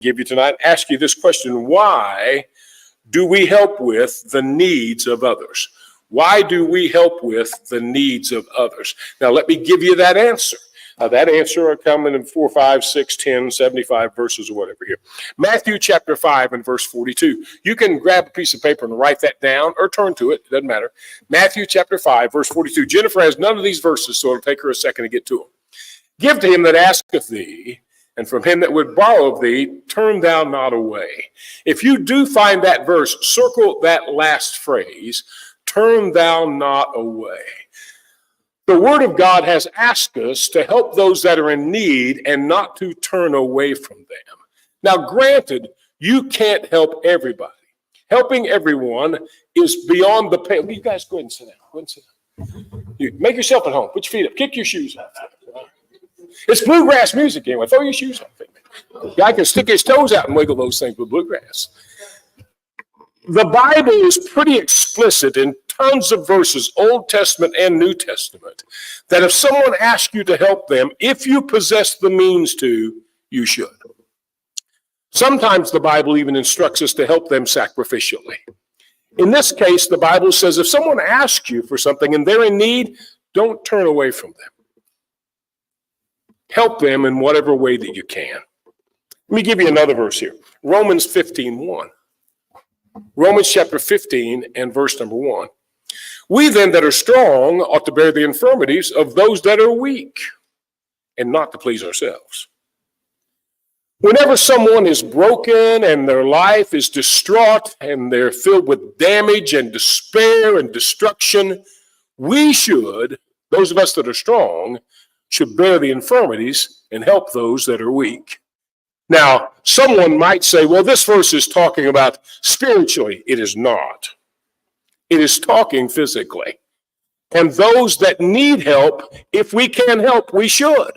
give you tonight, ask you this question: why do we help with the needs of others? Why do we help with the needs of others? Now, let me give you that answer. That answer are coming in 4, 5, 6, 10, 75 verses or whatever here. Matthew chapter 5 and verse 42. You can grab a piece of paper and write that down or turn to it. It doesn't matter. Matthew chapter 5, verse 42. Jennifer has none of these verses, so it'll take her a second to get to them. Give to him that asketh thee, and from him that would borrow of thee, turn thou not away. If you do find that verse, circle that last phrase, turn thou not away. The Word of God has asked us to help those that are in need and not to turn away from them. Now, granted, you can't help everybody. Helping everyone is beyond the pale. You guys go ahead and sit down. Go ahead and sit down. You make yourself at home. Put your feet up. Kick your shoes off. It's bluegrass music anyway. Throw your shoes off. The guy can stick his toes out and wiggle those things with bluegrass. The Bible is pretty explicit in tons of verses, Old Testament and New Testament, that if someone asks you to help them, if you possess the means to, you should. Sometimes the Bible even instructs us to help them sacrificially. In this case, the Bible says if someone asks you for something and they're in need, don't turn away from them. Help them in whatever way that you can. Let me give you another verse here. Romans 15:1. Romans chapter 15 and verse number 1. We then that are strong ought to bear the infirmities of those that are weak, and not to please ourselves. Whenever someone is broken and their life is distraught and they're filled with damage and despair and destruction, we should, those of us that are strong, should bear the infirmities and help those that are weak. Now, someone might say, well, this verse is talking about spiritually. It is not. It is talking physically. And those that need help, if we can help, we should.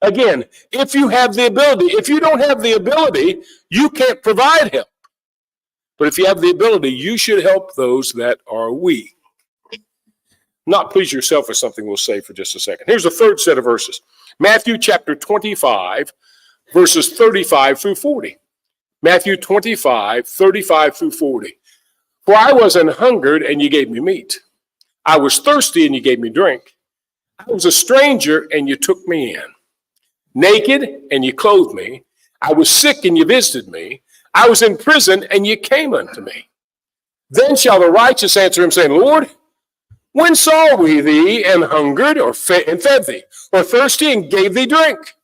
Again, if you have the ability, if you don't have the ability, you can't provide help. But if you have the ability, you should help those that are weak. Not please yourself is something we'll say for just a second. Here's the third set of verses. Matthew chapter 25, verses 35 through 40. Matthew 25, 35 through 40. For I was an hungered, and you gave me meat. I was thirsty, and you gave me drink. I was a stranger, and you took me in. Naked, and you clothed me. I was sick, and you visited me. I was in prison, and you came unto me. Then shall the righteous answer him, saying, Lord, when saw we thee and hungered, and fed thee, or thirsty, and gave thee drink?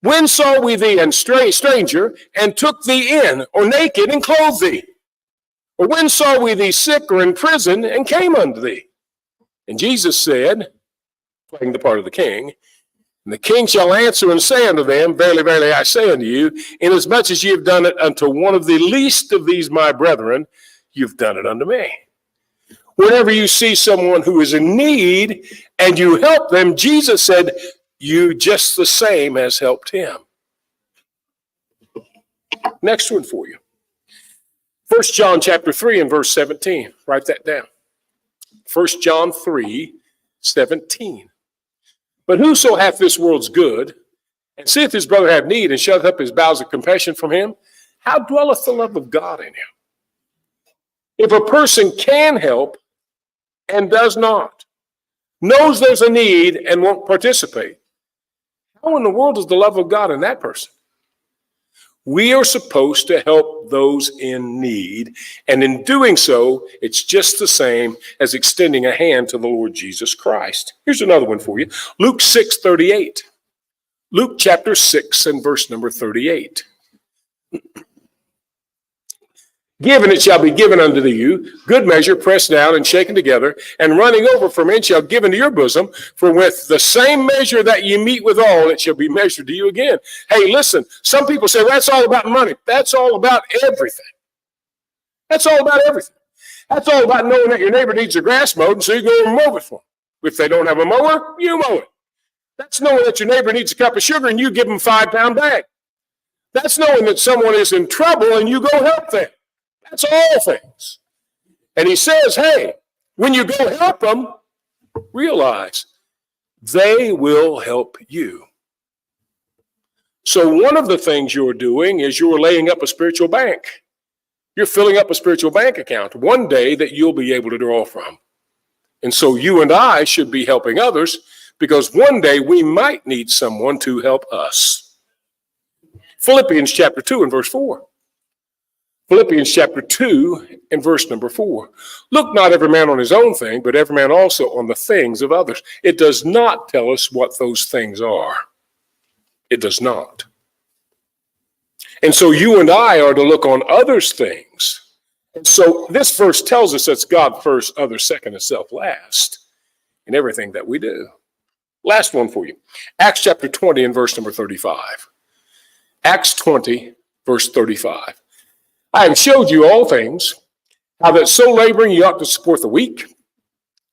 When saw we thee and stranger, and took thee in, or naked, and clothed thee? Or when saw we thee sick or in prison, and came unto thee? And Jesus said, playing the part of the king, and the king shall answer and say unto them, Verily, verily, I say unto you, inasmuch as ye have done it unto one of the least of these my brethren, you've done it unto me. Whenever you see someone who is in need and you help them, Jesus said, you just the same as helped him. Next one for you. 1 John chapter 3 and verse 17. Write that down. 1 John 3, 17. But whoso hath this world's good, and seeth his brother have need, and shutteth up his bowels of compassion from him, how dwelleth the love of God in him? If a person can help and does not, knows there's a need and won't participate, how in the world is the love of God in that person? We are supposed to help those in need, and in doing so, it's just the same as extending a hand to the Lord Jesus Christ. Here's another one for you. Luke 6:38. Luke chapter 6 and verse number 38. Give, and it shall be given unto you, good measure, pressed down and shaken together, and running over from men shall give into your bosom. For with the same measure that ye meet withal, it shall be measured to you again. Hey, listen, some people say, well, that's all about money. That's all about everything. That's all about everything. That's all about knowing that your neighbor needs their grass mowed, and so you go and mow it for them. If they don't have a mower, you mow it. That's knowing that your neighbor needs a cup of sugar, and you give them a 5-pound bag. That's knowing that someone is in trouble, and you go help them. That's all things. And he says, hey, when you go help them, realize they will help you. So one of the things you're doing is you're laying up a spiritual bank. You're filling up a spiritual bank account one day that you'll be able to draw from. And so you and I should be helping others because one day we might need someone to help us. Philippians chapter 2 and verse 4. Philippians chapter 2 and verse number 4. Look not every man on his own thing, but every man also on the things of others. It does not tell us what those things are. It does not. And so you and I are to look on others' things. And so this verse tells us it's God first, others second, and self last in everything that we do. Last one for you. Acts chapter 20 and verse number 35. Acts 20, verse 35. I have showed you all things, how that so laboring you ought to support the weak,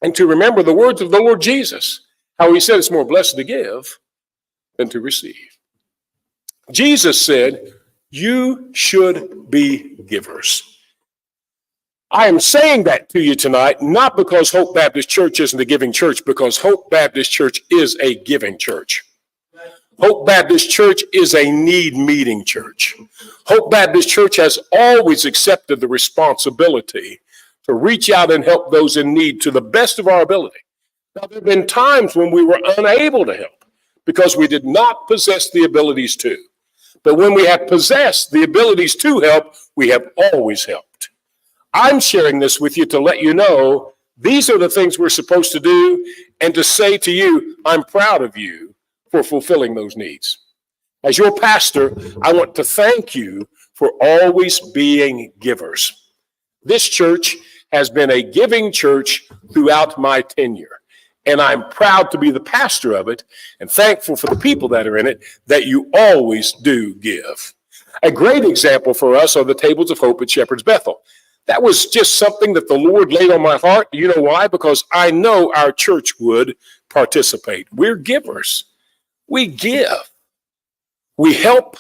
and to remember the words of the Lord Jesus, how he said it's more blessed to give than to receive. Jesus said, you should be givers. I am saying that to you tonight, not because Hope Baptist Church isn't a giving church, because Hope Baptist Church is a giving church. Hope Baptist Church is a need-meeting church. Hope Baptist Church has always accepted the responsibility to reach out and help those in need to the best of our ability. Now, there have been times when we were unable to help because we did not possess the abilities to. But when we have possessed the abilities to help, we have always helped. I'm sharing this with you to let you know these are the things we're supposed to do and to say to you, I'm proud of you for fulfilling those needs. As your pastor, I want to thank you for always being givers. This church has been a giving church throughout my tenure, and I'm proud to be the pastor of it and thankful for the people that are in it that you always do give. A great example for us are the tables of hope at Shepherd's Bethel. That was just something that the Lord laid on my heart. You know why? Because I know our church would participate. We're givers. We give. We help.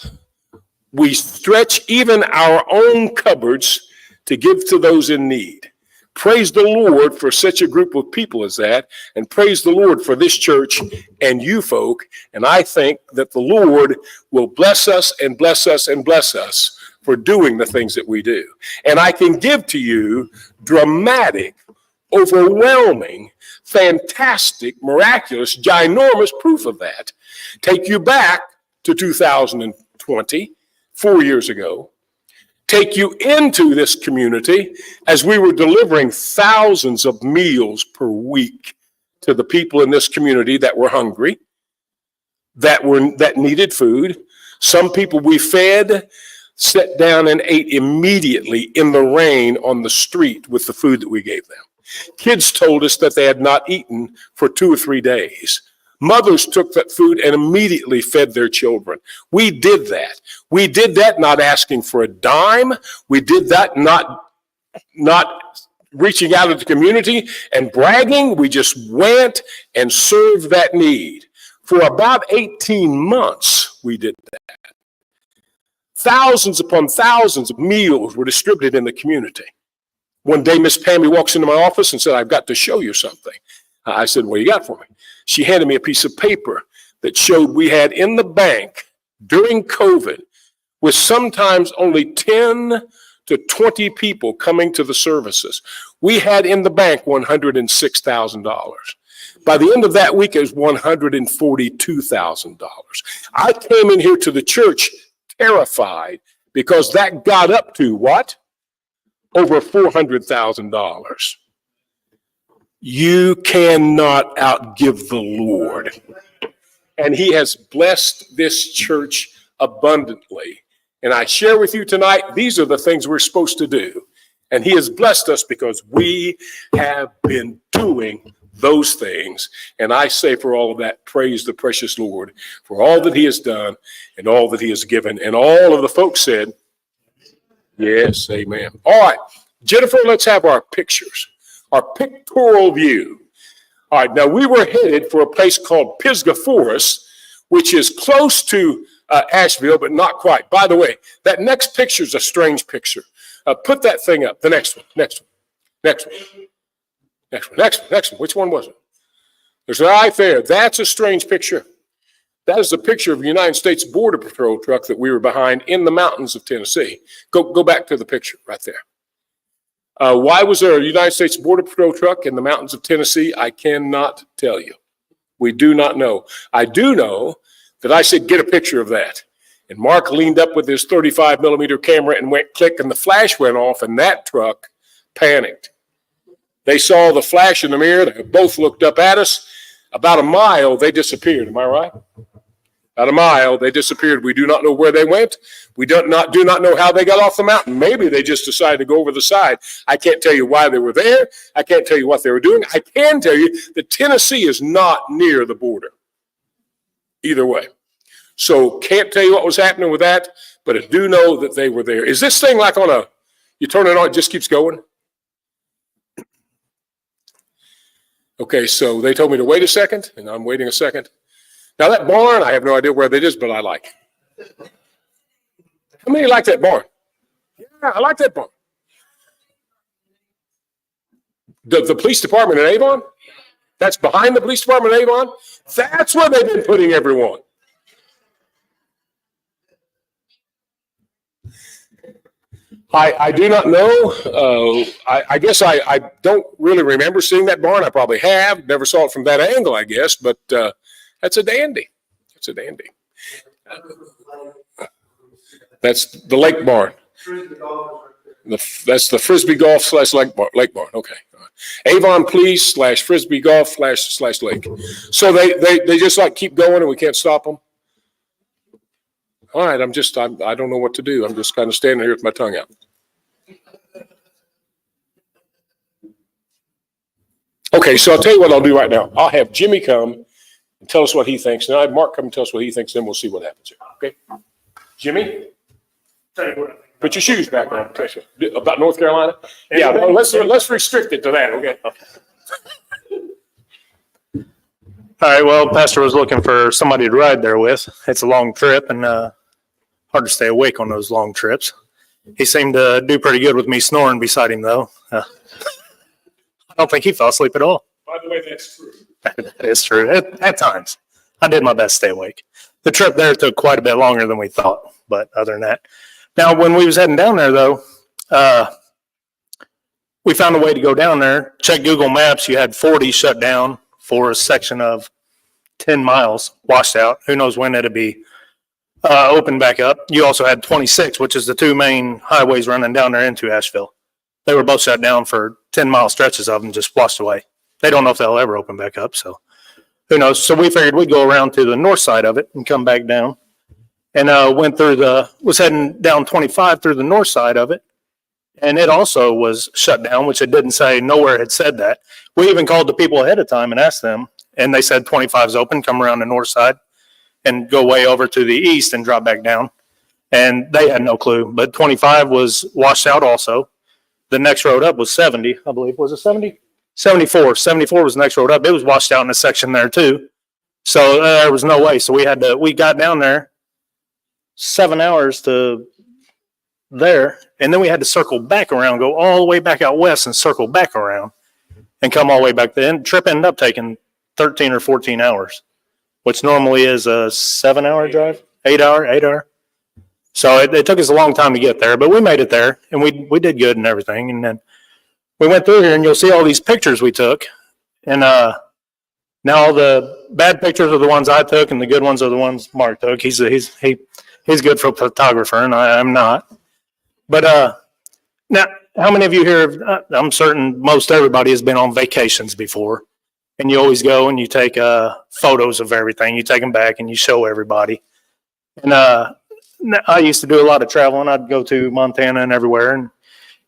We stretch even our own cupboards to give to those in need. Praise the Lord for such a group of people as that, and praise the Lord for this church and you folk. And I think that the Lord will bless us and bless us and bless us for doing the things that we do. And I can give to you dramatic, overwhelming, fantastic, miraculous, ginormous proof of that. Take you back to 2020, 4 years ago. Take you into this community as we were delivering thousands of meals per week to the people in this community that were hungry, that needed food. Some people we fed sat down and ate immediately in the rain on the street with the food that we gave them. Kids told us that they had not eaten for 2 or 3 days. Mothers took that food and immediately fed their children. We did that. We did that not asking for a dime. We did that not reaching out to the community and bragging. We just went and served that need. For about 18 months, we did that. Thousands upon thousands of meals were distributed in the community. One day, Miss Pammy walks into my office and said, I've got to show you something. I said, what do you got for me? She handed me a piece of paper that showed we had in the bank during COVID, with sometimes only 10 to 20 people coming to the services, we had in the bank $106,000. By the end of that week, it was $142,000. I came in here to the church terrified because that got up to what? Over $400,000. You cannot outgive the Lord. And he has blessed this church abundantly. And I share with you tonight, these are the things we're supposed to do. And he has blessed us because we have been doing those things. And I say for all of that, praise the precious Lord for all that he has done and all that he has given. And all of the folks said, yes, amen. All right, Jennifer, let's have our pictures. Our pictorial view. All right, now we were headed for a place called Pisgah Forest, which is close to Asheville, but not quite. By the way, that next picture is a strange picture. Put that thing up. The next one. Next one. Which one was it? There's right there. That's a strange picture. That is a picture of a United States Border Patrol truck that we were behind in the mountains of Tennessee. Go back to the picture right there. Why was there a United States Border Patrol truck in the mountains of Tennessee? I cannot tell you. We do not know. I do know that I said, get a picture of that. And Mark leaned up with his 35 millimeter camera and went click, and the flash went off, and that truck panicked. They saw the flash in the mirror. They both looked up at us. About a mile, they disappeared. Am I right? About a mile, they disappeared. We do not know where they went. We do not know how they got off the mountain. Maybe they just decided to go over the side. I can't tell you why they were there. I can't tell you what they were doing. I can tell you that Tennessee is not near the border. Either way. So can't tell you what was happening with that, but I do know that they were there. Is this thing like on a, you turn it on, it just keeps going? Okay, so they told me to wait a second, and I'm waiting a second. Now that barn, I have no idea where that is, but I like it. How many like that barn? Yeah, I like that barn. The police department in Avon? That's behind the police department in Avon? That's where they've been putting everyone. I do not know. I guess I don't really remember seeing that barn. I probably have. Never saw it from that angle, I guess, but that's a dandy. It's a dandy. That's the lake barn. That's the Frisbee Golf / lake barn. Okay. Avon Police / Frisbee Golf / lake. So they just like keep going and we can't stop them. All right, I don't know what to do. I'm just kind of standing here with my tongue out. Okay, so I'll tell you what I'll do right now. I'll have Jimmy come and tell us what he thinks. And I'll have Mark come and tell us what he thinks, then we'll see what happens here. Okay? Jimmy? Put your shoes back on. About North Carolina? Yeah, well, let's restrict it to that, okay? All right, well, Pastor was looking for somebody to ride there with. It's a long trip and hard to stay awake on those long trips. He seemed to do pretty good with me snoring beside him, though. I don't think he fell asleep at all. By the way, that's true. That is true. At times. I did my best to stay awake. The trip there took quite a bit longer than we thought, but other than that. Now, when we was heading down there, though, we found a way to go down there. Check Google Maps. You had 40 shut down for a section of 10 miles washed out. Who knows when it'll be open back up. You also had 26, which is the two main highways running down there into Asheville. They were both shut down for 10-mile stretches of them, just washed away. They don't know if they'll ever open back up, so who knows. So we figured we'd go around to the north side of it and come back down. And was heading down 25 through the north side of it. And it also was shut down, which it didn't say, nowhere had said that. We even called the people ahead of time and asked them, and they said 25 is open, come around the north side and go way over to the east and drop back down. And they had no clue, but 25 was washed out also. The next road up was 70, I believe. Was it 70? 74. 74 was the next road up. It was washed out in a section there too. So there was no way. So we got down there 7 hours to there, and then we had to circle back around, go all the way back out west and circle back around and come all the way back. The trip ended up taking 13 or 14 hours, which normally is a 7-hour drive, 8 hour. So it took us a long time to get there, but we made it there and we did good and everything. And then we went through here and you'll see all these pictures we took. And now the bad pictures are the ones I took and the good ones are the ones Mark took. He's good for a photographer and I'm not. But now, how many of you here, I'm certain most everybody has been on vacations before, and you always go and you take photos of everything. You take them back and you show everybody. And I used to do a lot of traveling. I'd go to Montana and everywhere, and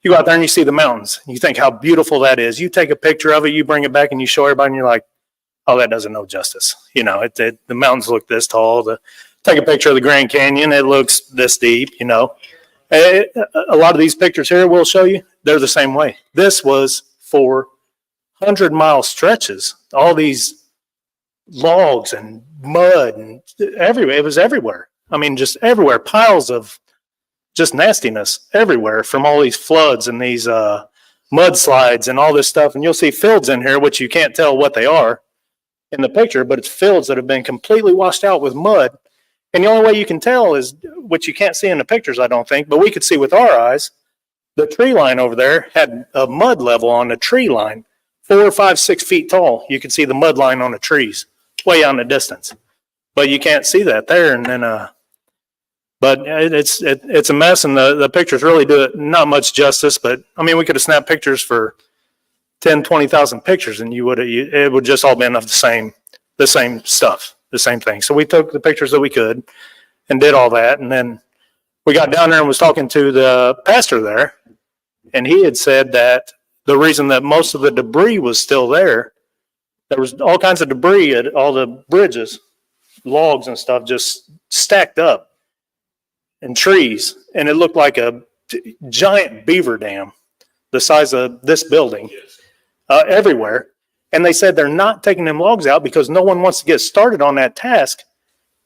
you go out there and you see the mountains. You think how beautiful that is. You take a picture of it, you bring it back and you show everybody, and you're like, oh, that doesn't know justice. You know, the mountains look this tall. Take a picture of the Grand Canyon, it looks this deep, you know. A lot of these pictures here we'll show you, they're the same way. This was for 100-mile stretches, all these logs and mud and everywhere. It was everywhere. I mean, just everywhere, piles of just nastiness everywhere from all these floods and these mudslides and all this stuff. And you'll see fields in here, which you can't tell what they are. in the picture, but it's fields that have been completely washed out with mud. And the only way you can tell is, which you can't see in the pictures, I don't think, but we could see with our eyes, the tree line over there had a mud level on the tree line, 4, 5, 6 feet tall. You could see the mud line on the trees way out in the distance, but you can't see that there. And then, but it's a mess, and the pictures really do it not much justice. But I mean, we could have snapped pictures for 10, 20,000 pictures, and it would just all been of the same stuff, the same thing. So we took the pictures that we could and did all that, and then we got down there and was talking to the pastor there, and he had said that the reason that most of the debris was still there was all kinds of debris at all the bridges, logs and stuff just stacked up, and trees, and it looked like a giant beaver dam the size of this building everywhere. And they said they're not taking them logs out because no one wants to get started on that task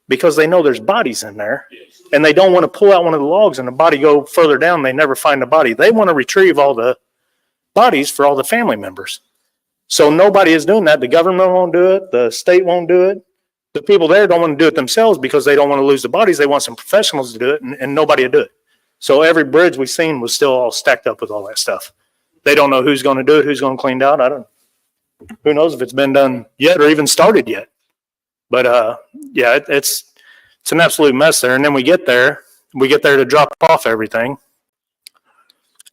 because they know there's bodies in there, and they don't want to pull out one of the logs and the body go further down. They never find the body. They want to retrieve all the bodies for all the family members. So nobody is doing that. The government won't do it. The state won't do it. The people there don't want to do it themselves because they don't want to lose the bodies. They want some professionals to do it, and nobody will do it. So every bridge we've seen was still all stacked up with all that stuff. They don't know who's going to do it, who's going to clean it out. Who knows if it's been done yet or even started yet. But yeah, it's an absolute mess there. And then we get there to drop off everything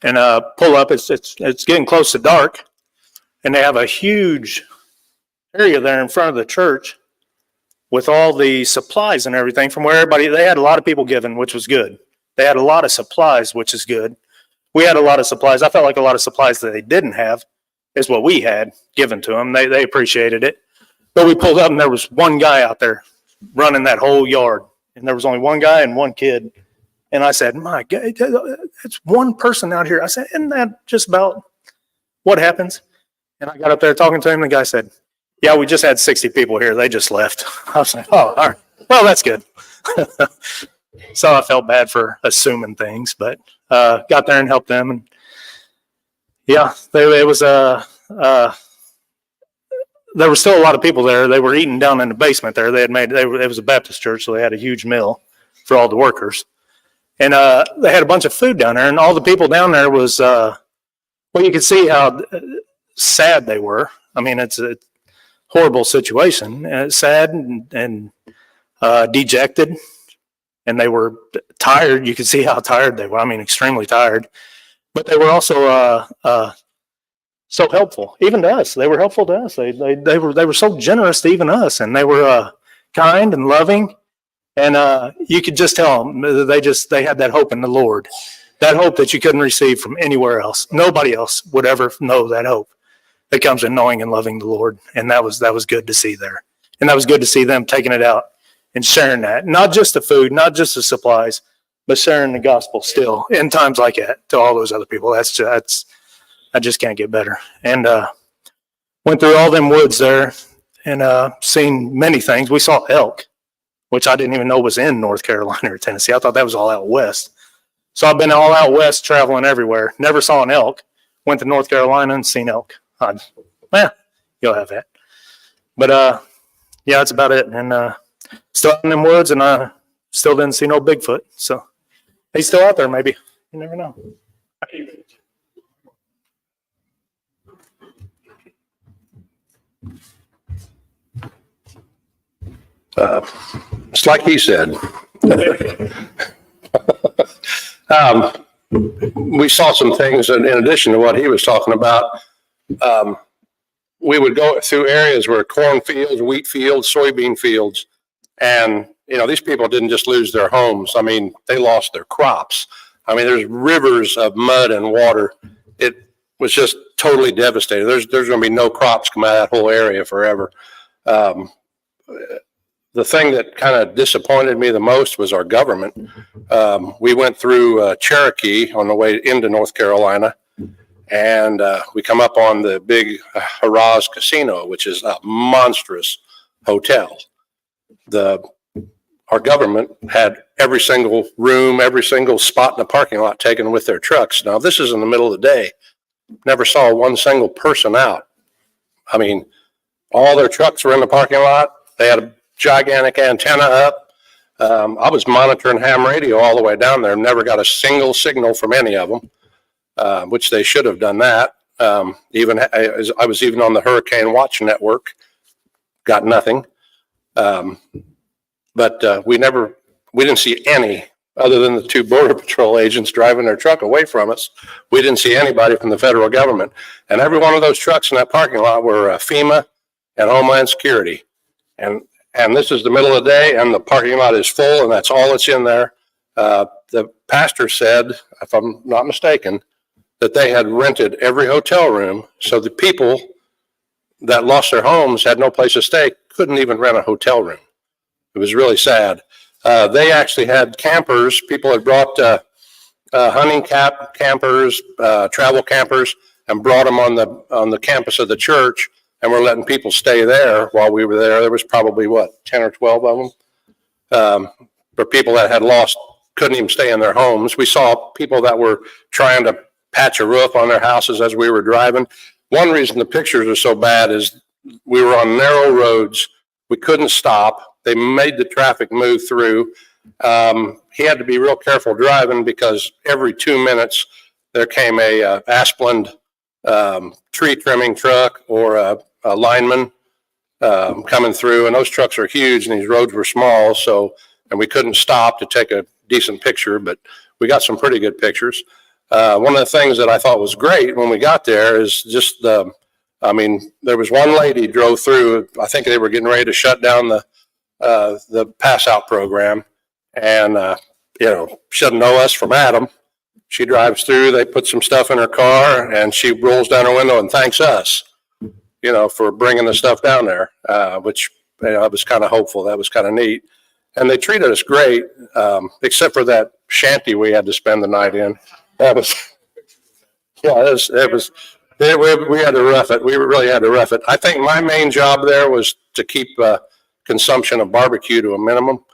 and pull up. It's getting close to dark, and they have a huge area there in front of the church with all the supplies and everything from where they had a lot of people giving, which was good. They had a lot of supplies, which is good. We had a lot of supplies. I felt like a lot of supplies that they didn't have is what we had given to them. They appreciated it. But we pulled up, and there was one guy out there running that whole yard. And there was only one guy and one kid. And I said, my God, it's one person out here. I said, isn't that just about what happens? And I got up there talking to him, and the guy said, yeah, we just had 60 people here. They just left. I was like, oh, all right. Well, that's good. So I felt bad for assuming things, but got there and helped them. And yeah, there was still a lot of people there. They were eating down in the basement there. It was a Baptist church, so they had a huge meal for all the workers. And they had a bunch of food down there, and all the people down there was, well, you could see how sad they were. I mean, it's a horrible situation, and it's sad and dejected, and they were tired. You could see how tired they were. I mean, extremely tired. But they were also so helpful, even to us. They were helpful to us. They were so generous to even us, and they were kind and loving. And you could just tell them they had that hope in the Lord, that hope that you couldn't receive from anywhere else. Nobody else would ever know that hope that comes in knowing and loving the Lord. And that was good to see there. And that was good to see them taking it out and sharing that, not just the food, not just the supplies, but sharing the gospel still in times like that to all those other people. I just can't get better. And went through all them woods there and seen many things. We saw elk, which I didn't even know was in North Carolina or Tennessee. I thought that was all out west. So I've been all out west traveling everywhere. Never saw an elk. Went to North Carolina and seen elk. You'll have that. But yeah, that's about it. And still in them woods, and I still didn't see no Bigfoot. So he's still out there, maybe. You never know. It's like he said. We saw some things in addition to what he was talking about. We would go through areas where cornfields, wheat fields, soybean fields, and these people didn't just lose their homes. I mean, they lost their crops. I mean, there's rivers of mud and water. It was just totally devastating. There's going to be no crops come out of that whole area forever. The thing that kind of disappointed me the most was our government. We went through Cherokee on the way into North Carolina, and we come up on the big Harrah's Casino, which is a monstrous hotel. Our government had every single room, every single spot in the parking lot taken with their trucks. Now, this is in the middle of the day. Never saw one single person out. I mean, All their trucks were in the parking lot. They had a gigantic antenna up. I was monitoring ham radio all the way down there. Never got a single signal from any of them, which they should have done that. Even I was even on the Hurricane Watch Network, got nothing. But we didn't see any, other than the 2 Border Patrol agents driving their truck away from us. We didn't see anybody from the federal government. And every one of those trucks in that parking lot were FEMA and Homeland Security. And this is the middle of the day, and the parking lot is full, and that's all that's in there. The pastor said, if I'm not mistaken, that they had rented every hotel room, so the people that lost their homes had no place to stay, couldn't even rent a hotel room. It was really sad. They actually had campers. People had brought hunting campers, travel campers, and brought them on the campus of the church, and were letting people stay there while we were there. There was probably 10 or 12 of them. For people that had lost, couldn't even stay in their homes. We saw people that were trying to patch a roof on their houses as we were driving. One reason the pictures are so bad is we were on narrow roads. We couldn't stop. They made the traffic move through. He had to be real careful driving because every 2 minutes there came a Asplund tree trimming truck or a lineman coming through, and those trucks are huge and these roads were small, and we couldn't stop to take a decent picture, but we got some pretty good pictures. One of the things that I thought was great when we got there is just there was one lady drove through. I think they were getting ready to shut down the pass out program, and she doesn't know us from Adam. She drives through, they put some stuff in her car, and she rolls down her window and thanks us, for bringing the stuff down there, which I was kind of hopeful. That was kind of neat. And they treated us great, except for that shanty we had to spend the night in. That was, we had to rough it. We really had to rough it. I think my main job there was to keep consumption of barbecue to a minimum.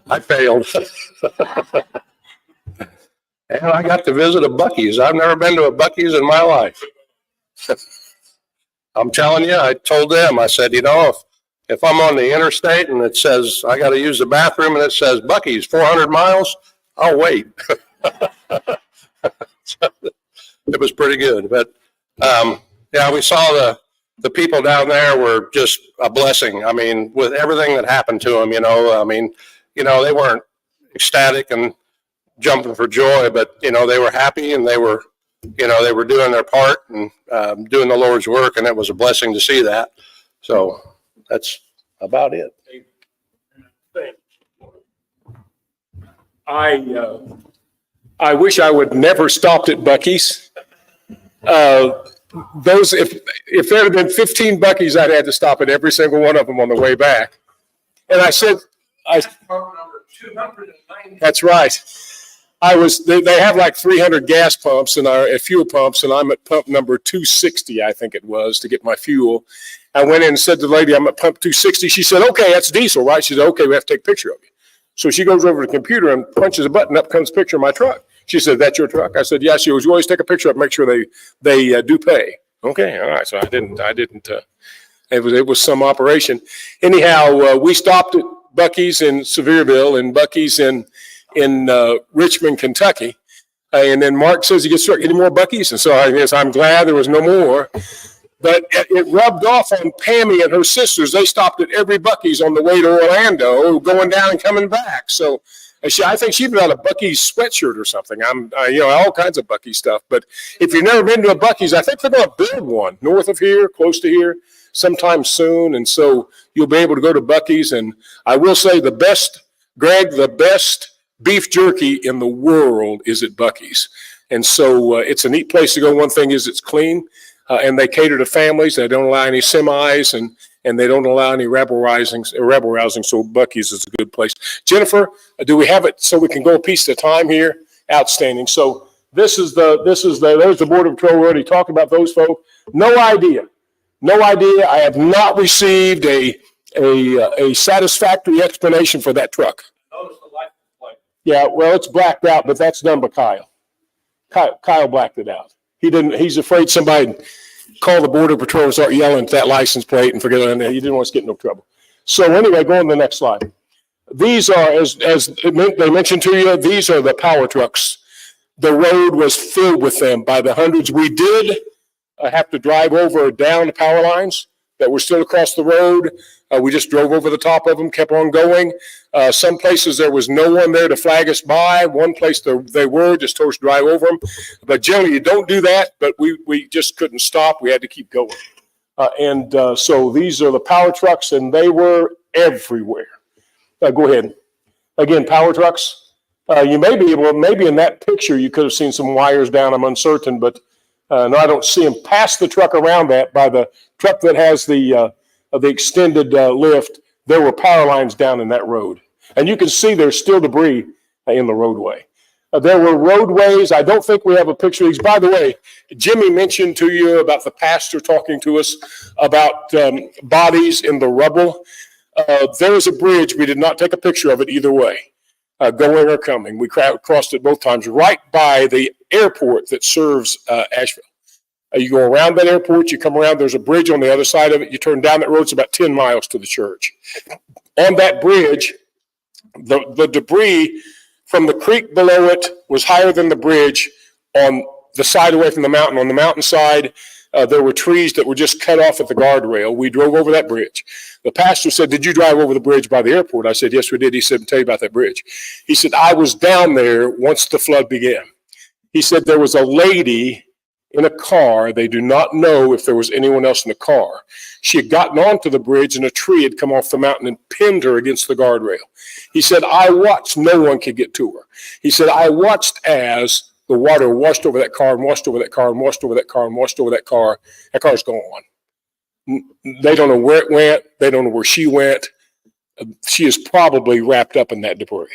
I failed. And I got to visit a Buc-ee's. I've never been to a Buc-ee's in my life. I'm telling you, I told them, I said, if I'm on the interstate and it says I got to use the bathroom and it says Buc-ee's 400 miles, I'll wait. It was pretty good. But we saw the people down there were just a blessing. I mean, with everything that happened to them, they weren't ecstatic and jumping for joy, but, they were happy and they were doing their part and doing the Lord's work. And it was a blessing to see that. So that's about it. I wish I would never stopped at Buc-ee's. If there had been 15 Buc-ee's, I'd had to stop at every single one of them on the way back. And I said, that's right. They have like 300 gas pumps and fuel pumps, and I'm at pump number 260, I think it was, to get my fuel. I went in and said to the lady, I'm at pump 260. She said, okay, that's diesel, right? She said, okay, we have to take a picture of you. So she goes over to the computer and punches a button, up comes a picture of my truck. She said, that's your truck? I said, yeah. She goes, you always take a picture of it, make sure they do pay. Okay, all right. So I didn't. It was some operation. Anyhow, we stopped at Buc-ee's in Sevierville and Buc-ee's in Richmond, Kentucky. And then Mark says he gets any more Buc-ee's. And so I guess I'm glad there was no more. But it rubbed off on Pammy and her sisters. They stopped at every Buc-ee's on the way to Orlando, going down and coming back. So I think she bought a Buc-ee's sweatshirt or something. All kinds of Buc-ee's stuff. But if you've never been to a Buc-ee's, I think they're going to build one north of here, close to here, sometime soon. And so you'll be able to go to Buc-ee's. And I will say the best beef jerky in the world is at Buc-ee's. And so it's a neat place to go. One thing is it's clean. And they cater to families. They don't allow any semis, and they don't allow any rabble rousing. So Buc-ee's is a good place. Jennifer, do we have it so we can go a piece at a time here? Outstanding. So there's the Border Patrol. We already talked about those folks. No idea. I have not received a satisfactory explanation for that truck. Notice the license plate. Yeah, well, it's blacked out, but that's done by Kyle. Kyle blacked it out. He's afraid somebody call the border patrol and start yelling at that license plate and forget it. He didn't want us to get in no trouble. So anyway, go on to the next slide. These are, as they mentioned to you, these are the power trucks. The road was filled with them by the hundreds. We did have to drive over down the power lines that were still across the road. We just drove over the top of them, kept on going. Some places there was no one there to flag us by. One place they were, just told us to drive over them. But generally, you don't do that, but we just couldn't stop. We had to keep going. So these are the power trucks, and they were everywhere. Go ahead. Again, power trucks. You may be able, maybe in that picture, you could have seen some wires down. I'm uncertain, but no, I don't see them. Past the truck around that, by the truck that has the extended lift, there were power lines down in that road. And you can see there's still debris in the roadway. There were roadways. I don't think we have a picture of these. By the way, Jimmy mentioned to you about the pastor talking to us about bodies in the rubble. There is a bridge. We did not take a picture of it either way, going or coming. We crossed it both times, right by the airport that serves Asheville. You go around that airport, you come around, there's a bridge on the other side of it. You turn down that road, it's about 10 miles to the church. On that bridge, the debris from the creek below it was higher than the bridge on the side away from the mountain. On the mountainside, there were trees that were just cut off at the guardrail. We drove over that bridge. The pastor said, "Did you drive over the bridge by the airport?" I said, "Yes, we did." He said, "I'll tell you about that bridge." He said, "I was down there once the flood began." He said, "There was a lady in a car. They do not know if there was anyone else in the car. She had gotten onto the bridge and a tree had come off the mountain and pinned her against the guardrail." He said, "I watched. No one could get to her." He said, "I watched as the water washed over that car and washed over that car and washed over that car and washed over that car. That car's gone. They don't know where it went. They don't know where she went. She is probably wrapped up in that debris."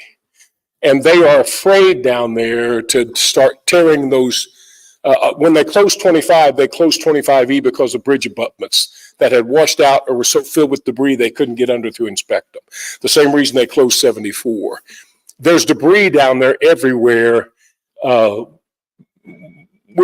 And they are afraid down there to start tearing those. When they closed 25, they closed 25E because of bridge abutments that had washed out or were so filled with debris they couldn't get under to inspect them. The same reason they closed 74. There's debris down there everywhere. We'll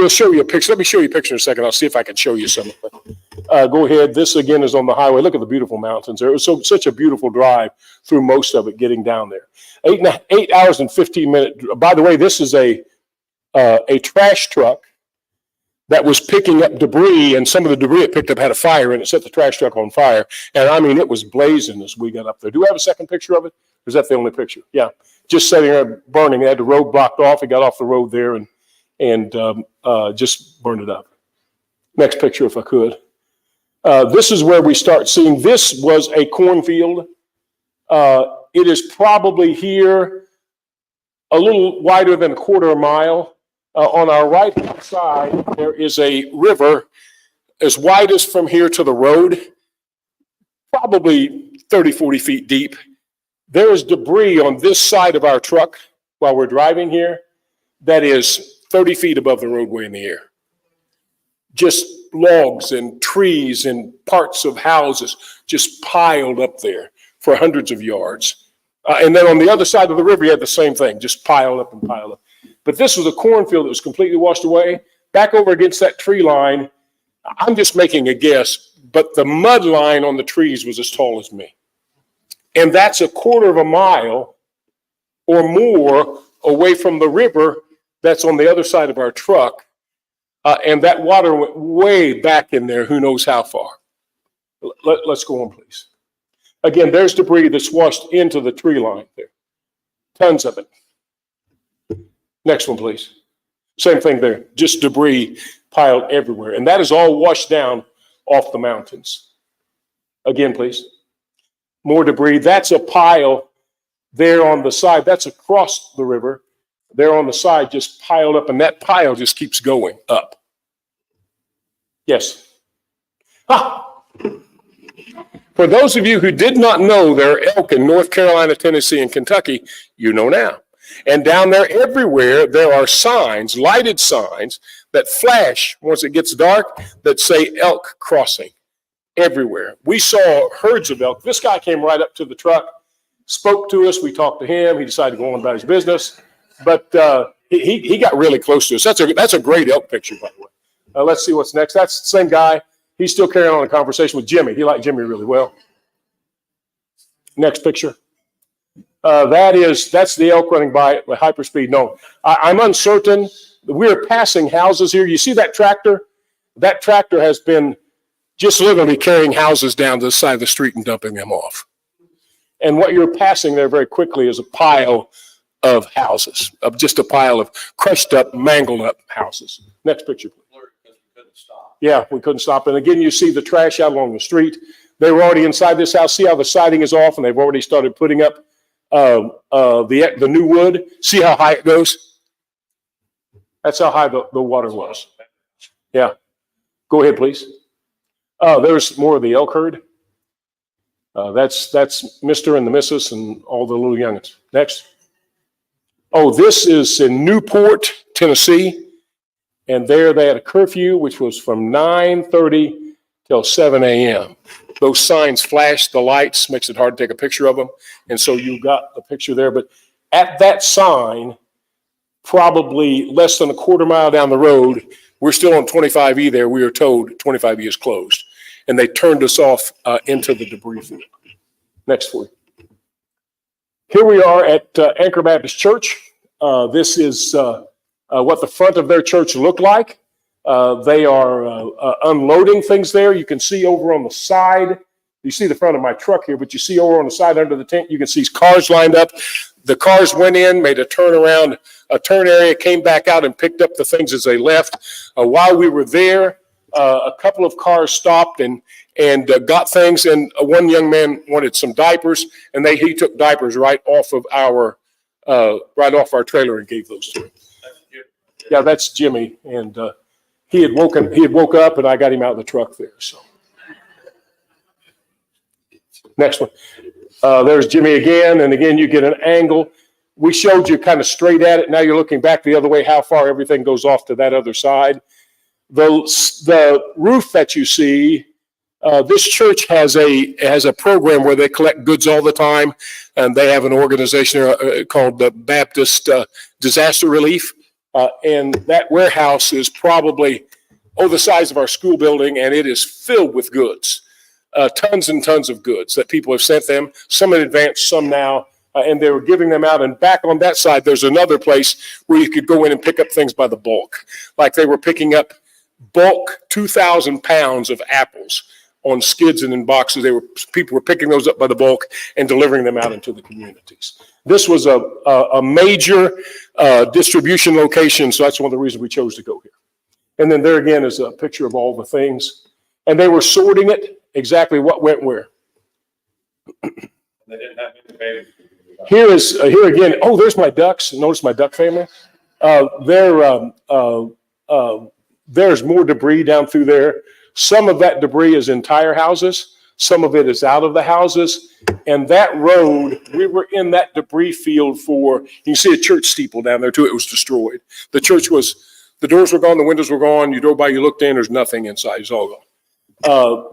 show you a picture. Let me show you a picture in a second. I'll see if I can show you some of it. Go ahead. This again is on the highway. Look at the beautiful mountains there. It was such a beautiful drive through most of it getting down there. 8 hours and 15 minutes. By the way, this is a trash truck that was picking up debris, and some of the debris it picked up had a fire in it, set the trash truck on fire. And I mean, it was blazing as we got up there. Do we have a second picture of it? Or is that the only picture? Yeah. Just sitting there burning. They had the road blocked off. It got off the road there and just burned it up. Next picture, if I could. This is where we start seeing, this was a cornfield. It is probably here a little wider than a quarter of a mile. On our right-hand side, there is a river as wide as from here to the road, probably 30, 40 feet deep. There is debris on this side of our truck while we're driving here that is 30 feet above the roadway in the air. Just logs and trees and parts of houses just piled up there for hundreds of yards. And then on the other side of the river, you had the same thing, just piled up and piled up. But this was a cornfield that was completely washed away. Back over against that tree line, I'm just making a guess, but the mud line on the trees was as tall as me. And that's a quarter of a mile or more away from the river that's on the other side of our truck. And that water went way back in there, who knows how far. Let's go on, please. Again, there's debris that's washed into the tree line there. Tons of it. Next one, please. Same thing there. Just debris piled everywhere. And that is all washed down off the mountains. Again, please. More debris. That's a pile there on the side. That's across the river. There on the side, just piled up. And that pile just keeps going up. Yes. For those of you who did not know there are elk in North Carolina, Tennessee, and Kentucky, you know now. And down there everywhere, there are signs, lighted signs, that flash once it gets dark that say elk crossing everywhere. We saw herds of elk. This guy came right up to the truck, spoke to us. We talked to him. He decided to go on about his business. But He got really close to us. That's a great elk picture, by the way. Let's see what's next. That's the same guy. He's still carrying on a conversation with Jimmy. He liked Jimmy really well. Next picture. That's the elk running by at hyperspeed. No, I'm uncertain. We're passing houses here. You see that tractor? That tractor has been just literally carrying houses down to the side of the street and dumping them off. And what you're passing there very quickly is a pile of houses, of just a pile of crushed up, mangled up houses. Next picture, please. Yeah, we couldn't stop. And again, you see the trash out along the street. They were already inside this house. See how the siding is off, and they've already started putting up the new wood. See how high it goes? That's how high the water was. Yeah. Go ahead, please. There's more of the elk herd. That's Mr. and the Mrs. and all the little youngins. Next. Oh, this is in Newport, Tennessee. And there they had a curfew, which was from 9:30 till 7 a.m. Those signs flash the lights, makes it hard to take a picture of them. And so you got the picture there. But at that sign, probably less than a quarter mile down the road, we're still on 25E there. We were told 25E is closed. And they turned us off into the debris field. Next one. Here we are at Anchor Baptist Church. This is what the front of their church looked like. They are unloading things there. You can see over on the side. You see the front of my truck here, but you see over on the side under the tent, you can see cars lined up. The cars went in, made a turn area, came back out and picked up the things as they left. While we were there, a couple of cars stopped and got things. And one young man wanted some diapers, and he took diapers right off our trailer and gave those to him. Yeah, that's Jimmy, and he had woke up, and I got him out of the truck there. So, next one. There's Jimmy again, and again you get an angle. We showed you kind of straight at it. Now you're looking back the other way. How far everything goes off to that other side. The roof that you see. This church has a program where they collect goods all the time, and they have an organization called the Baptist Disaster Relief. And that warehouse is probably the size of our school building, and it is filled with goods, tons and tons of goods that people have sent them, some in advance, some now, and they were giving them out. And back on that side, there's another place where you could go in and pick up things by the bulk. Like they were picking up bulk 2,000 pounds of apples on skids and in boxes. People were picking those up by the bulk and delivering them out into the communities. This was a major distribution location, so that's one of the reasons we chose to go here. And then there again is a picture of all the things. And they were sorting it, exactly what went where. They didn't have any baby. Here again, there's my ducks. Notice my duck family. There's more debris down through there. Some of that debris is entire houses. Some of it is out of the houses. And that road, we were in that debris field you can see a church steeple down there too. It was destroyed. The doors were gone, the windows were gone. You drove by, you looked in, there's nothing inside. It's all gone.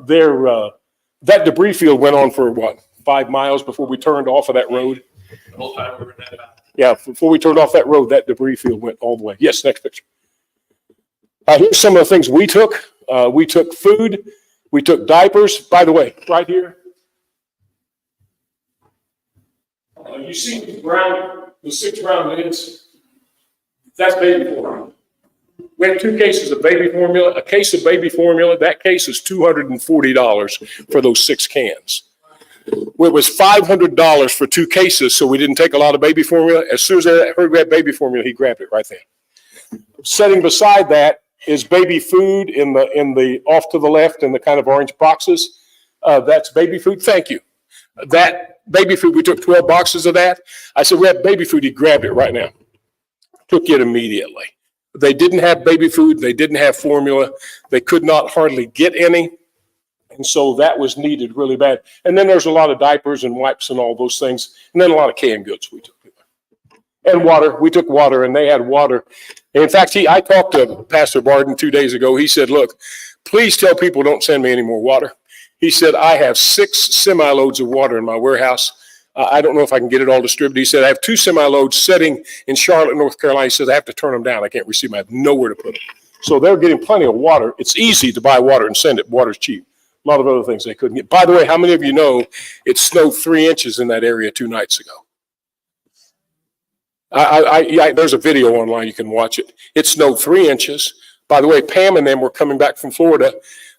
That debris field went on for 5 miles before we turned off of that road. The whole time we were in that. Yeah, before we turned off that road, that debris field went all the way. Yes, next picture. Here's some of the things we took. We took food. We took diapers. By the way, right here. You see the 6 brown lids? That's baby formula. We had 2 cases of baby formula. A case of baby formula, that case is $240 for those 6 cans. It was $500 for 2 cases, so we didn't take a lot of baby formula. As soon as I heard we had baby formula, he grabbed it right there. Sitting beside that is baby food in the off to the left in the kind of orange boxes. That's baby food. Thank you. That baby food, we took 12 boxes of that. I said, we have baby food. He grabbed it right now. Took it immediately. They didn't have baby food. They didn't have formula. They could not hardly get any. And so that was needed really bad. And then there's a lot of diapers and wipes and all those things. And then a lot of canned goods we took. And water. We took water, and they had water. In fact, I talked to Pastor Barden 2 days ago. He said, look, please tell people don't send me any more water. He said, I have 6 semi-loads of water in my warehouse. I don't know if I can get it all distributed. He said, I have 2 semi-loads sitting in Charlotte, North Carolina. He says, I have to turn them down. I can't receive them. I have nowhere to put them. So they're getting plenty of water. It's easy to buy water and send it. Water's cheap. A lot of other things they couldn't get. By the way, how many of you know it snowed 3 inches in that area 2 nights ago? There's a video online. You can watch it. It snowed 3 inches. By the way, Pam and them were coming back from Florida.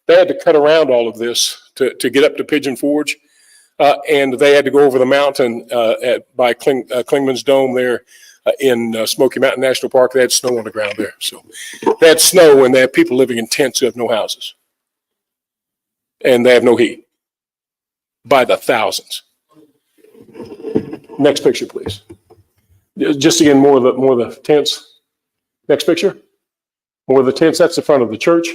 They had to cut around all of this to get up to Pigeon Forge. And they had to go over the mountain by Clingman's Dome there in Smoky Mountain National Park. They had snow on the ground there. So they had snow, and they have people living in tents who have no houses. And they have no heat by the thousands. Next picture, please. Just again, more of the tents. Next picture. More of the tents. That's the front of the church.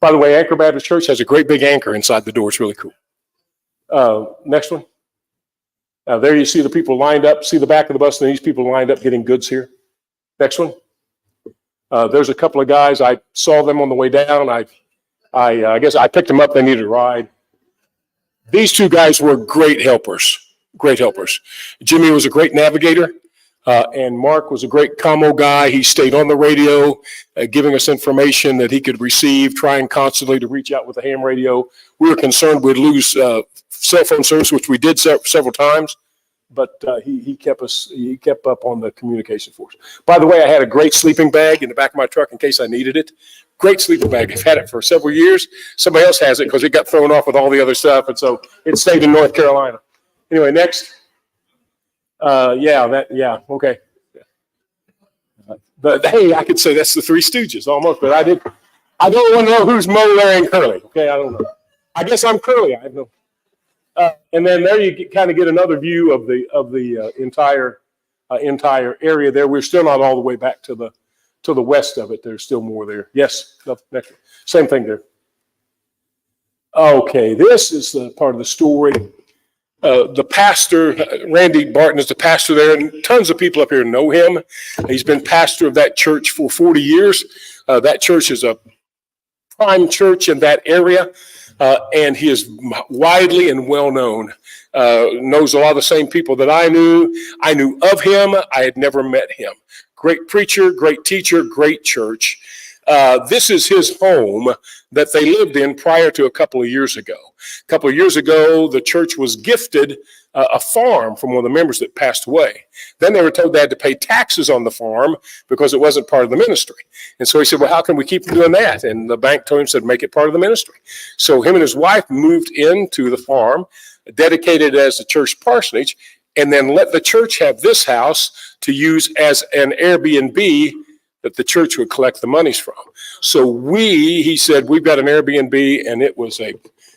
By the way, Anchor Baptist Church has a great big anchor inside the door. It's really cool. Next one. There you see the people lined up. See the back of the bus, and these people lined up getting goods here. Next one. There's a couple of guys. I saw them on the way down. I guess I picked them up. They needed a ride. These 2 guys were great helpers. Great helpers. Jimmy was a great navigator. And Mark was a great commo guy. He stayed on the radio, giving us information that he could receive, trying constantly to reach out with the ham radio. We were concerned we'd lose cell phone service, which we did several times, but he kept up on the communication for us. By the way, I had a great sleeping bag in the back of my truck in case I needed it. Great sleeping bag. I've had it for several years. Somebody else has it because it got thrown off with all the other stuff, and so it stayed in North Carolina. Anyway, next. Okay. But hey, I could say that's the Three Stooges almost, but I don't want to know who's Moe, Larry, and Curly. Okay, I don't know. I guess I'm Curly. I have no. And then there you kind of get another view of the entire area there. We're still not all the way back to the west of it. There's still more there. Yes, next, same thing there. Okay, this is the part of the story. The pastor, Randy Barton, is the pastor there, and tons of people up here know him. He's been pastor of that church for 40 years. That church is a prime church in that area, and he is widely and well known. Knows a lot of the same people that I knew. I knew of him. I had never met him. Great preacher, great teacher, great church. This is his home that they lived in prior to a couple of years ago. A couple of years ago, the church was gifted a farm from one of the members that passed away. Then they were told they had to pay taxes on the farm because it wasn't part of the ministry. And so he said, well, how can we keep doing that? And the bank told him, said, make it part of the ministry. So him and his wife moved into the farm, dedicated it as the church parsonage, and then let the church have this house to use as an Airbnb that the church would collect the monies from. So he said, we've got an Airbnb, and it was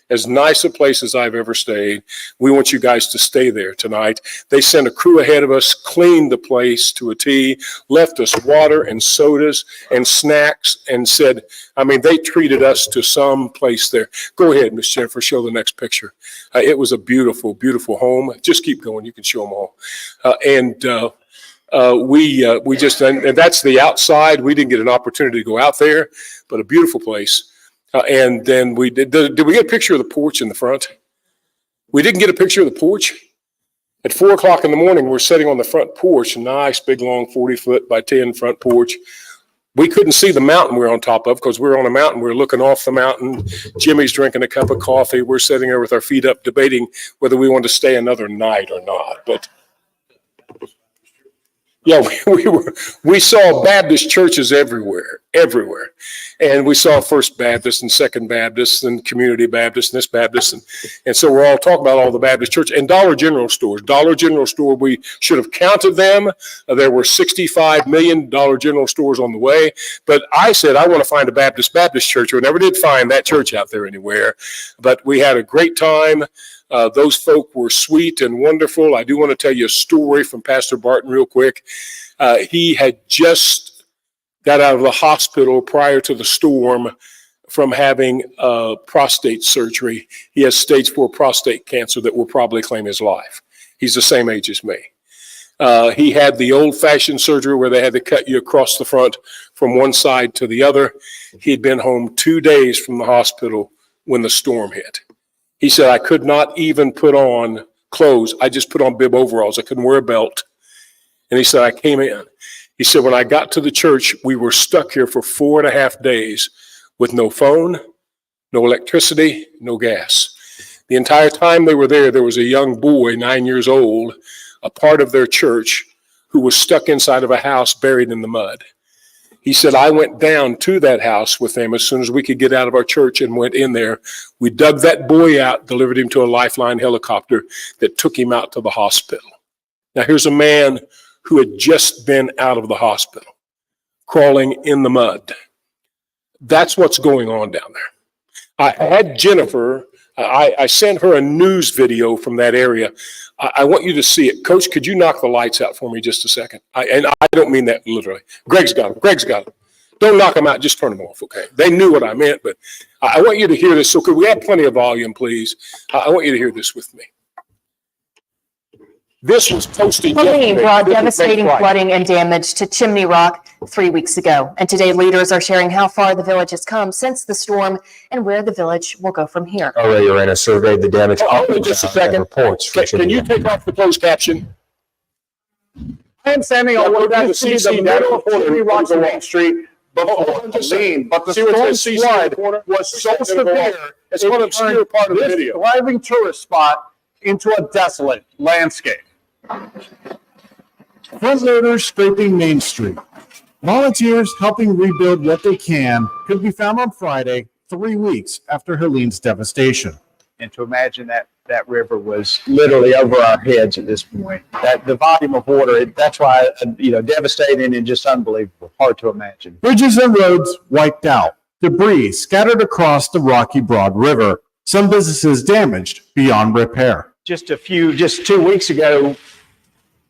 as nice a place as I've ever stayed. We want you guys to stay there tonight. They sent a crew ahead of us, cleaned the place to a T, left us water and sodas and snacks, and said, they treated us to some place there. Go ahead, Miss Jennifer, show the next picture. It was a beautiful, beautiful home. Just keep going. You can show them all. We just, and that's the outside. We didn't get an opportunity to go out there, but a beautiful place. And then we did we get a picture of the porch in the front? We didn't get a picture of the porch. At 4:00 in the morning, we're sitting on the front porch, a nice big long 40-foot by 10 front porch. We couldn't see the mountain we're on top of because we're on a mountain. We're looking off the mountain. Jimmy's drinking a cup of coffee. We're sitting there with our feet up debating whether we want to stay another night or not. But yeah, we saw Baptist churches everywhere. And we saw First Baptist and Second Baptist and Community Baptist and this Baptist. And so we're all talking about all the Baptist church and Dollar General stores. Dollar General store, we should have counted them. There were 65 million Dollar General stores on the way. But I said, I want to find a Baptist church. We never did find that church out there anywhere. But we had a great time. Those folk were sweet and wonderful. I do want to tell you a story from Pastor Barton real quick. He had just got out of the hospital prior to the storm from having prostate surgery. He has stage 4 prostate cancer that will probably claim his life. He's the same age as me. He had the old-fashioned surgery where they had to cut you across the front from one side to the other. He'd been home 2 days from the hospital when the storm hit. He said, I could not even put on clothes. I just put on bib overalls. I couldn't wear a belt. And he said, I came in. He said, when I got to the church, we were stuck here for 4.5 days with no phone, no electricity, no gas. The entire time they were there was a young boy, 9 years old, a part of their church, who was stuck inside of a house buried in the mud. He said, I went down to that house with them as soon as we could get out of our church and went in there. We dug that boy out, delivered him to a Lifeline helicopter that took him out to the hospital. Now, here's a man who had just been out of the hospital, crawling in the mud. That's what's going on down there. I had Jennifer, I sent her a news video from that area. I want you to see it. Coach, could you knock the lights out for me just a second? And I don't mean that literally. Greg's got them. Don't knock them out, just turn them off, okay? They knew what I meant, but I want you to hear this. So could we have plenty of volume, please? I want you to hear this with me. This was posted yesterday. Helene brought devastating flooding and damage to Chimney Rock 3 weeks ago. And today leaders are sharing how far the village has come since the storm and where the village will go from here. Ray Arena surveyed the damage. Hold on just a second. Reports from Can you take off the closed caption? I am standing on what used to be the middle of Chimney Rock and Main Street before Helene, but the storm's flood was so severe, It's going to obscure part of the this video. thriving tourist spot into a desolate landscape. Front loaders scraping Main Street. Volunteers helping rebuild what they can could be found on Friday, 3 weeks after Helene's devastation. And to imagine that that river was literally over our heads at this point. That the volume of water, that's why, devastating and just unbelievable. Hard to imagine. Bridges and roads wiped out. Debris scattered across the rocky Broad River. Some businesses damaged beyond repair. Just 2 weeks ago,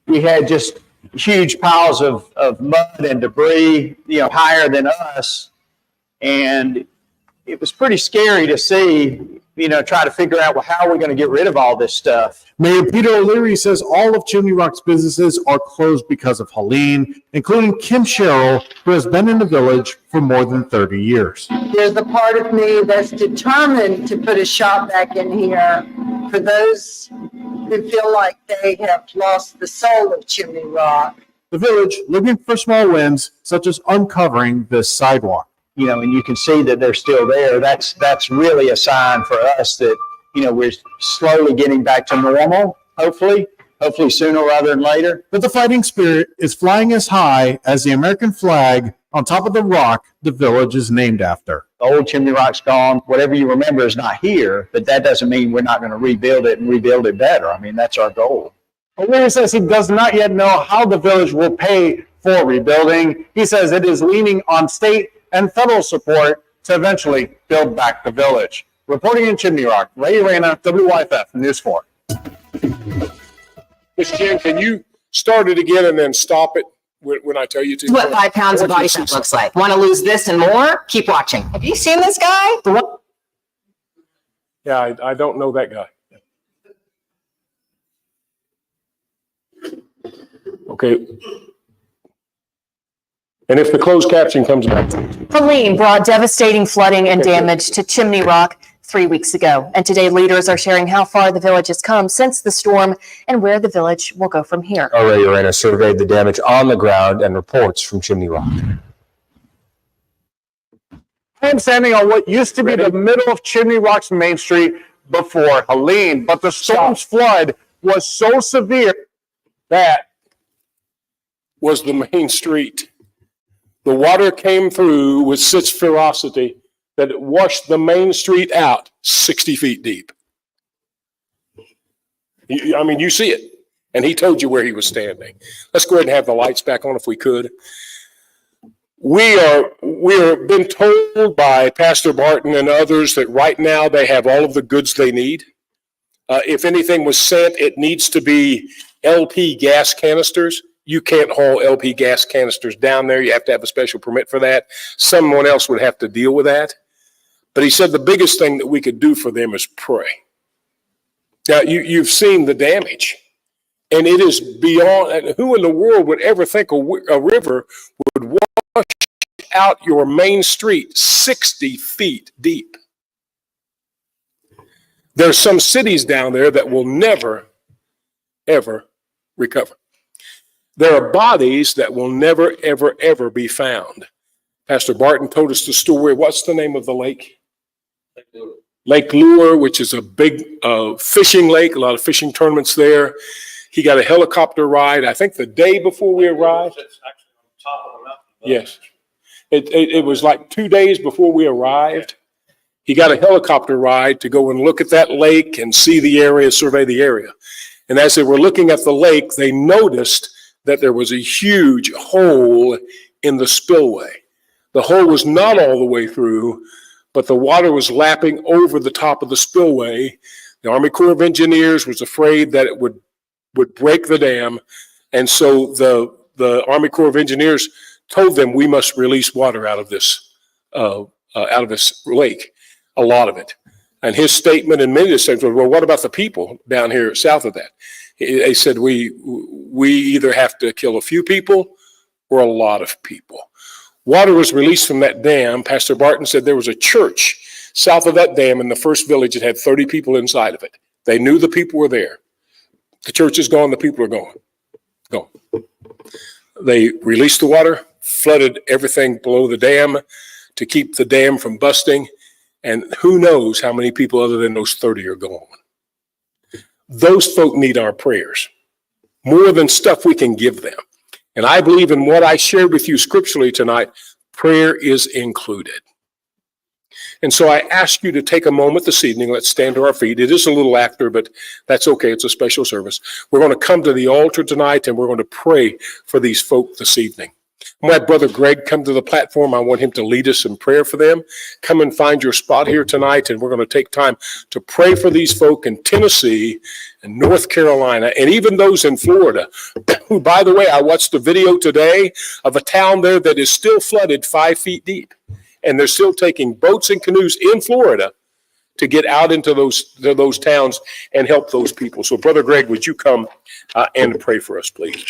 we had just huge piles of mud and debris, higher than us. And it was pretty scary to see, try to figure out, well, how are we going to get rid of all this stuff? Mayor Peter O'Leary says all of Chimney Rock's businesses are closed because of Helene, including Kim Sherrill, who has been in the village for more than 30 years. There's a part of me that's determined to put a shop back in here for those who feel like they have lost the soul of Chimney Rock. The village looking for small wins, such as uncovering this sidewalk. And you can see that they're still there. That's really a sign for us that, we're slowly getting back to normal, hopefully sooner rather than later. But the fighting spirit is flying as high as the American flag on top of the rock the village is named after. The old Chimney Rock's gone. Whatever you remember is not here, but that doesn't mean we're not going to rebuild it and rebuild it better. I mean, that's our goal. O'Leary says he does not yet know how the village will pay for rebuilding. He says it is leaning on state and federal support to eventually build back the village. Reporting in Chimney Rock, Ray Arena, WYFF News 4. Ms. Jen, can you start it again and then stop it when I tell you to? What 5 pounds of body fat looks like. Want to lose this and more? Keep watching. Have you seen this guy? Yeah, I don't know that guy. Okay. And if the closed caption comes back. Helene brought devastating flooding and damage to Chimney Rock 3 weeks ago. And today leaders are sharing how far the village has come since the storm and where the village will go from here. Ray Arena surveyed the damage on the ground and reports from Chimney Rock. I am standing on what used to be the middle of Chimney Rock's Main Street before Helene, but the storm's flood was so severe That was the main street. The water came through with such ferocity that it washed the main street out 60 feet deep. You see it. And he told you where he was standing. Let's go ahead and have the lights back on if we could. We are been told by Pastor Barton and others that right now they have all of the goods they need. If anything was sent, it needs to be LP gas canisters. You can't haul LP gas canisters down there. You have to have a special permit for that. Someone else would have to deal with that. But he said the biggest thing that we could do for them is pray. Now, you've seen the damage. And it is beyond, who in the world would ever think a river would wash out your main street 60 feet deep? There's some cities down there that will never ever recover. There are bodies that will never, ever, ever be found. Pastor Barton told us the story. What's the name of the lake? Lake Lure, which is a big fishing lake, a lot of fishing tournaments there. He got a helicopter ride, I think the day before we arrived. Yes. It was like 2 days before we arrived. He got a helicopter ride to go and look at that lake and see the area, survey the area. And as they were looking at the lake, they noticed that there was a huge hole in the spillway. The hole was not all the way through, but the water was lapping over the top of the spillway. The Army Corps of Engineers was afraid that it would break the dam. And so the Army Corps of Engineers told them, we must release water out of this lake, a lot of it. And his statement and many of the statements were, well, what about the people down here south of that? They said, we either have to kill a few people or a lot of people. Water was released from that dam. Pastor Barton said there was a church south of that dam in the first village that had 30 people inside of it. They knew the people were there. The church is gone, the people are gone. Gone. They released the water, flooded everything below the dam to keep the dam from busting. And who knows how many people other than those 30 are gone. Those folk need our prayers more than stuff we can give them. And I believe in what I shared with you scripturally tonight, prayer is included. And so I ask you to take a moment this evening. Let's stand to our feet. It is a little after, but that's okay. It's a special service. We're going to come to the altar tonight and we're going to pray for these folk this evening. I'm going to have Brother Greg come to the platform. I want him to lead us in prayer for them. Come and find your spot here tonight, and we're going to take time to pray for these folk in Tennessee and North Carolina, and even those in Florida. Who, by the way, I watched a video today of a town there that is still flooded 5 feet deep, and they're still taking boats and canoes in Florida to get out into those towns and help those people. So, Brother Greg, would you come and pray for us, please?